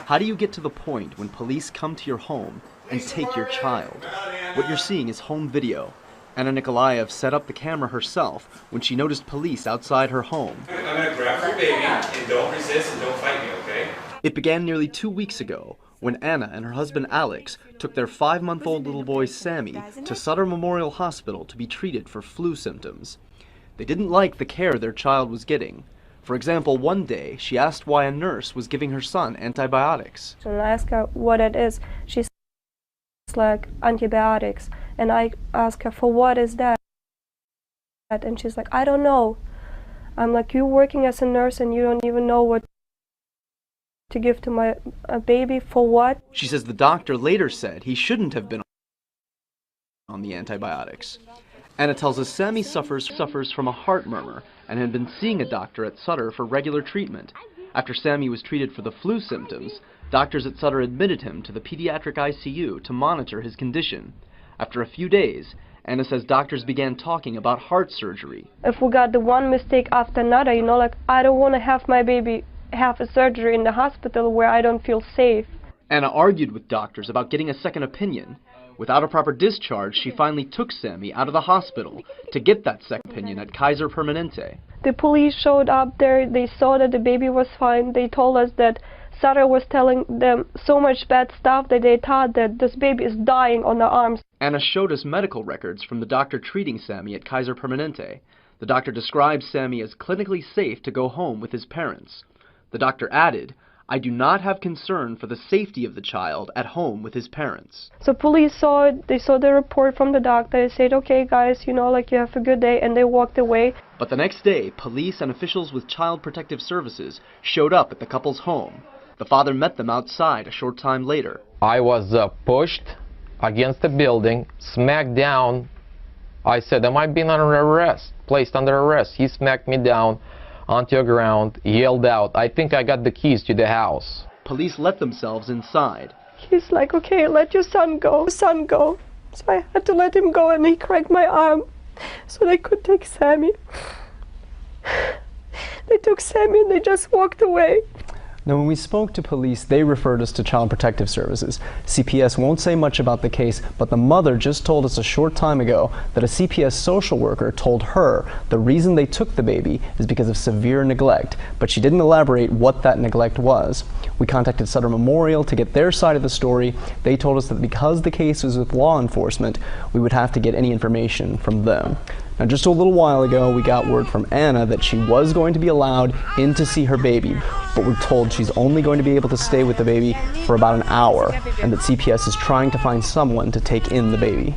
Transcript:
How do you get to the point when police come to your home and take your child? What you're seeing is home video. Anna Nikolaev set up the camera herself when she noticed police outside her home. I'm going to grab your baby, and don't resist and don't fight me, okay? It began nearly 2 weeks ago when Anna and her husband Alex took their 5-month-old little boy Sammy to Sutter Memorial Hospital to be treated for flu symptoms. They didn't like the care their child was getting. For example, one day she asked why a nurse was giving her son antibiotics. And I asked her what it is. She said it's like antibiotics. And I asked her, for what is that? And she's like, I don't know. I'm like, you're working as a nurse and you don't even know what to give to my baby, for what? She says the doctor later said he shouldn't have been on the antibiotics. Anna tells us Sammy suffers from a heart murmur and had been seeing a doctor at Sutter for regular treatment. After Sammy was treated for the flu symptoms, doctors at Sutter admitted him to the pediatric ICU to monitor his condition. After a few days, Anna says doctors began talking about heart surgery. If we got the one mistake after another, you know, like, I don't want to have my baby have a surgery in the hospital where I don't feel safe. Anna argued with doctors about getting a second opinion. Without a proper discharge, she finally took Sammy out of the hospital to get that second opinion at Kaiser Permanente. The police showed up there, they saw that the baby was fine. They told us that Sutter was telling them so much bad stuff that they thought that this baby is dying on their arms. Anna showed us medical records from the doctor treating Sammy at Kaiser Permanente. The doctor described Sammy as clinically safe to go home with his parents. The doctor added, I do not have concern for the safety of the child at home with his parents. So police saw it, they saw the report from the doctor, they said, okay guys, you know, like, you have a good day, and they walked away. But the next day, police and officials with Child Protective Services showed up at the couple's home. The father met them outside a short time later. I was pushed against the building, smacked down. I said, am I being under arrest? Placed under arrest. He smacked me down onto the ground, yelled out, I think I got the keys to the house. Police let themselves inside. He's like, okay, let your son go, son go. So I had to let him go, and he cracked my arm so they could take Sammy. They took Sammy and they just walked away. Now, when we spoke to police, they referred us to Child Protective Services. CPS won't say much about the case, but the mother just told us a short time ago that a CPS social worker told her the reason they took the baby is because of severe neglect, but she didn't elaborate what that neglect was. We contacted Sutter Memorial to get their side of the story. They told us that because the case was with law enforcement, we would have to get any information from them. Now, just a little while ago, we got word from Anna that she was going to be allowed in to see her baby, but we're told she's only going to be able to stay with the baby for about an hour, and that CPS is trying to find someone to take in the baby.